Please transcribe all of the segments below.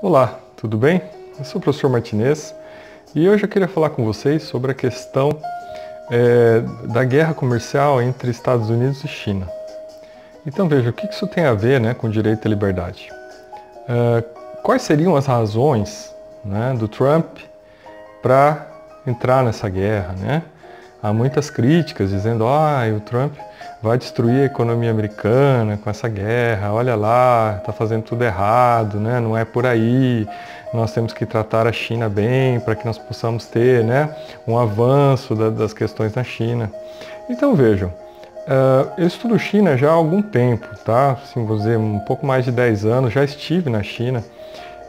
Olá, tudo bem? Eu sou o professor Martinez e hoje eu queria falar com vocês sobre a questão da guerra comercial entre Estados Unidos e China. Então veja, o que isso tem a ver, com direito à liberdade? Quais seriam as razões, do Trump para entrar nessa guerra, Há muitas críticas dizendo, o Trump vai destruir a economia americana com essa guerra, olha lá, está fazendo tudo errado, não é por aí, nós temos que tratar a China bem para que nós possamos ter um avanço das questões na China. Então vejam, eu estudo China já há algum tempo, tá? Assim, vou dizer, um pouco mais de 10 anos, já estive na China,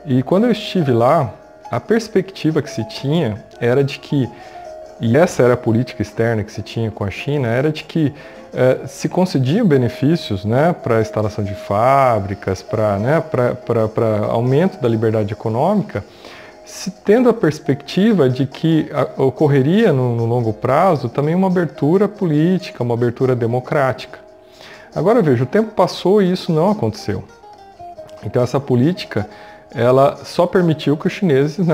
e quando eu estive lá, a perspectiva que se tinha era de que, e essa era a política externa que se tinha com a China, era de que se concediam benefícios para a instalação de fábricas, para aumento da liberdade econômica, se tendo a perspectiva de que ocorreria no longo prazo também uma abertura política, uma abertura democrática. Agora veja, o tempo passou e isso não aconteceu. Então essa política ela só permitiu que os chineses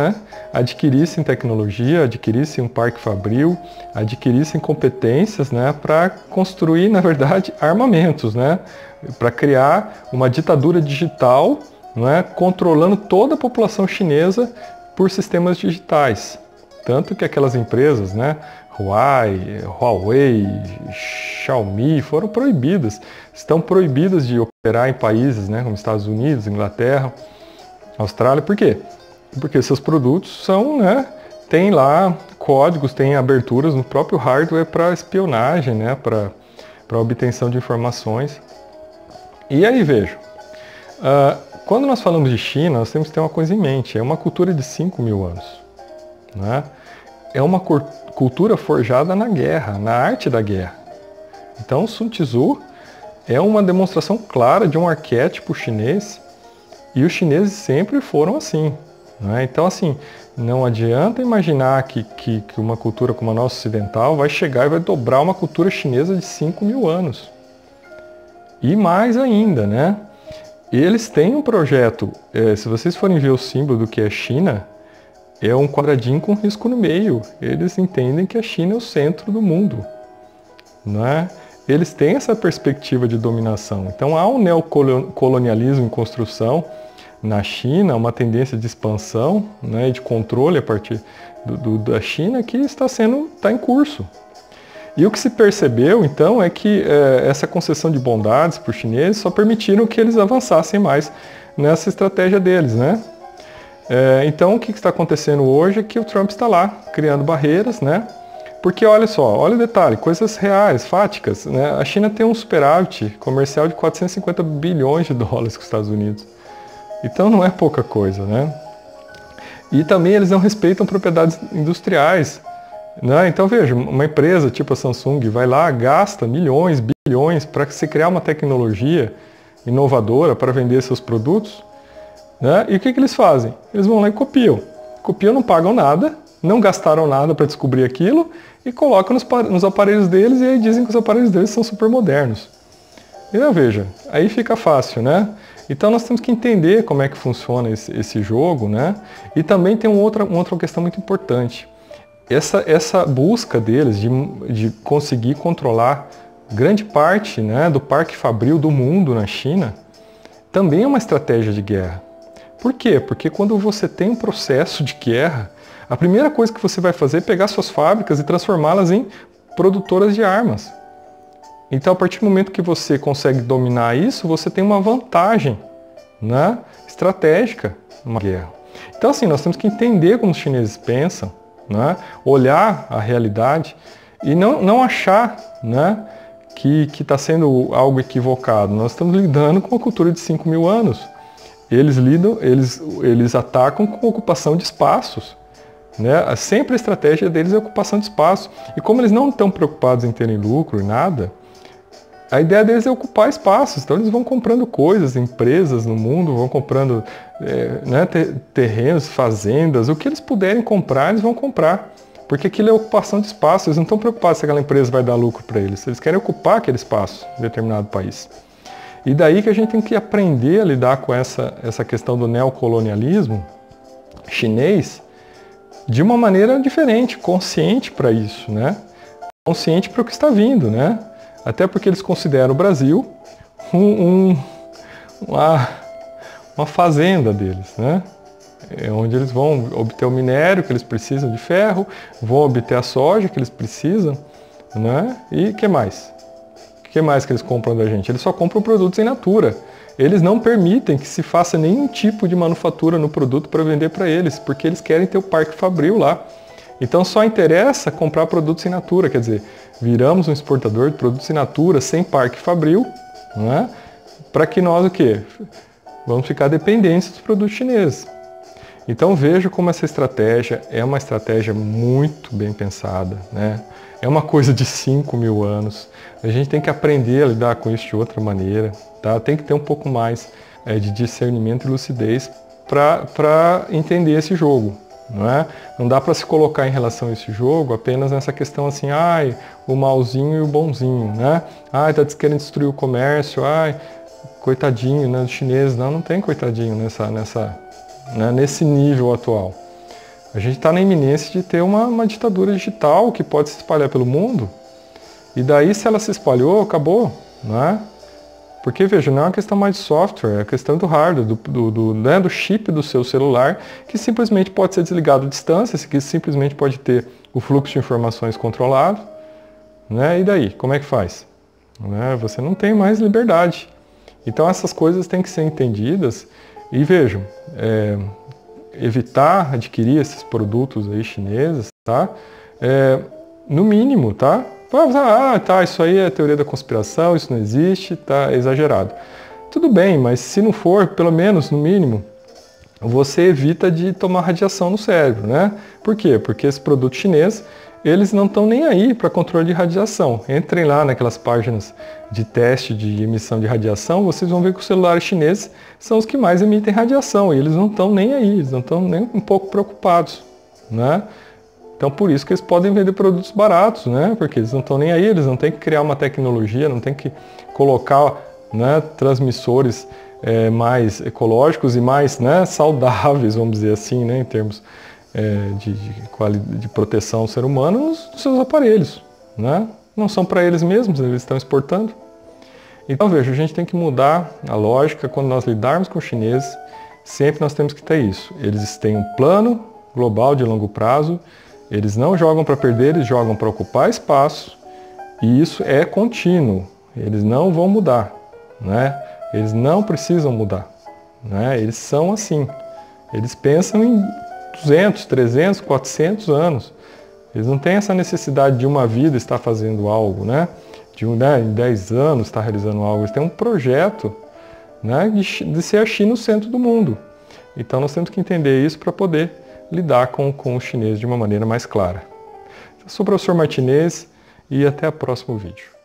adquirissem tecnologia, adquirissem um parque fabril, adquirissem competências para construir, na verdade, armamentos, para criar uma ditadura digital, controlando toda a população chinesa por sistemas digitais. Tanto que aquelas empresas, Huawei, Xiaomi, foram proibidas, estão proibidas de operar em países como Estados Unidos, Inglaterra, Austrália. Por quê? Porque seus produtos são, tem lá códigos, tem aberturas no próprio hardware para espionagem, para obtenção de informações. E aí vejo, quando nós falamos de China, nós temos que ter uma coisa em mente, é uma cultura de 5.000 anos. É uma cultura forjada na guerra, na arte da guerra. Então Sun Tzu é uma demonstração clara de um arquétipo chinês. E os chineses sempre foram assim. Então, assim, não adianta imaginar que uma cultura como a nossa ocidental vai chegar e vai dobrar uma cultura chinesa de 5.000 anos. E mais ainda, Eles têm um projeto, se vocês forem ver o símbolo do que é China, é um quadradinho com risco no meio. Eles entendem que a China é o centro do mundo. Eles têm essa perspectiva de dominação. Então há um neocolonialismo em construção na China, uma tendência de expansão e de controle a partir da China que está em curso. E o que se percebeu, então, é que essa concessão de bondades para os chineses só permitiram que eles avançassem mais nessa estratégia deles. Então, o que está acontecendo hoje é que o Trump está lá, criando barreiras, Porque olha só, olha o detalhe, coisas reais, fáticas, A China tem um superávit comercial de 450 bilhões de dólares com os Estados Unidos. Então não é pouca coisa, E também eles não respeitam propriedades industriais, Então veja, uma empresa tipo a Samsung vai lá, gasta milhões, bilhões para se criar uma tecnologia inovadora para vender seus produtos, E o que eles fazem? Eles vão lá e copiam. Copiam, não pagam nada, não gastaram nada para descobrir aquilo e colocam nos aparelhos deles e aí dizem que os aparelhos deles são super modernos. Então veja, aí fica fácil, Então nós temos que entender como é que funciona esse jogo, E também tem uma outra questão muito importante. Essa busca deles de conseguir controlar grande parte do parque fabril do mundo na China também é uma estratégia de guerra. Por quê? Porque quando você tem um processo de guerra, a primeira coisa que você vai fazer é pegar suas fábricas e transformá-las em produtoras de armas. Então, a partir do momento que você consegue dominar isso, você tem uma vantagem estratégica numa guerra. Então, assim, nós temos que entender como os chineses pensam, olhar a realidade e não achar que está sendo algo equivocado. Nós estamos lidando com uma cultura de 5.000 anos. Eles atacam com ocupação de espaços. Sempre a estratégia deles é ocupação de espaço. E como eles não estão preocupados em terem lucro e nada, a ideia deles é ocupar espaços. Então eles vão comprando coisas, empresas no mundo, vão comprando terrenos, fazendas, o que eles puderem comprar, eles vão comprar. Porque aquilo é ocupação de espaço, eles não estão preocupados se aquela empresa vai dar lucro para eles. Eles querem ocupar aquele espaço em determinado país. E daí que a gente tem que aprender a lidar com essa questão do neocolonialismo chinês de uma maneira diferente, consciente para isso, né? Consciente para o que está vindo, né? Até porque eles consideram o Brasil uma fazenda deles, né? É onde eles vão obter o minério que eles precisam de ferro, vão obter a soja que eles precisam, né? E o que mais? O que mais que eles compram da gente? Eles só compram produtos em natura. Eles não permitem que se faça nenhum tipo de manufatura no produto para vender para eles, porque eles querem ter o parque fabril lá. Então só interessa comprar produtos em natura, quer dizer, viramos um exportador de produtos em natura sem parque fabril, né? Para que nós o quê? Vamos ficar dependentes dos produtos chineses. Então vejo como essa estratégia é uma estratégia muito bem pensada, né? É uma coisa de 5.000 anos. A gente tem que aprender a lidar com isso de outra maneira, tá? Tem que ter um pouco mais de discernimento e lucidez para entender esse jogo, não é? Não dá para se colocar em relação a esse jogo apenas nessa questão assim, ai, o malzinho e o bonzinho, né? Ai, tá querendo destruir o comércio, ai, coitadinho, né, dos chineses. Não tem coitadinho nesse nível atual. A gente está na iminência de ter uma ditadura digital que pode se espalhar pelo mundo, e daí se ela se espalhou, acabou, não é? Porque, veja, não é uma questão mais de software, é a questão do hardware, do chip do seu celular, que simplesmente pode ser desligado à distância, que simplesmente pode ter o fluxo de informações controlado, né? E daí, como é que faz? Né? Você não tem mais liberdade. Então essas coisas têm que ser entendidas e vejam, evitar adquirir esses produtos aí chineses, tá? No mínimo, tá? Tá, isso aí é teoria da conspiração, isso não existe, tá exagerado. Tudo bem, mas se não for, pelo menos, no mínimo, você evita de tomar radiação no cérebro, né? Por quê? Porque esse produto chinês, eles não estão nem aí para controle de radiação. Entrem lá naquelas páginas de teste de emissão de radiação, vocês vão ver que os celulares chineses são os que mais emitem radiação, e eles não estão nem aí, eles não estão nem um pouco preocupados, né? Então por isso que eles podem vender produtos baratos, né? Porque eles não estão nem aí, eles não têm que criar uma tecnologia, não têm que colocar, né, transmissores mais ecológicos e mais, né, saudáveis, vamos dizer assim, né, em termos de proteção ao ser humano nos seus aparelhos, né? Não são para eles mesmos, eles estão exportando. Então veja, a gente tem que mudar a lógica quando nós lidarmos com os chineses, sempre nós temos que ter isso. Eles têm um plano global de longo prazo, eles não jogam para perder, eles jogam para ocupar espaço, e isso é contínuo, eles não vão mudar, né? Eles não precisam mudar, né? Eles são assim, eles pensam em 200, 300, 400 anos, eles não têm essa necessidade de uma vida estar fazendo algo, né? Em 10 anos estar realizando algo, eles têm um projeto, né, de ser a China o centro do mundo. Então nós temos que entender isso para poder lidar com o chinês de uma maneira mais clara. Eu sou o professor Martinez e até o próximo vídeo.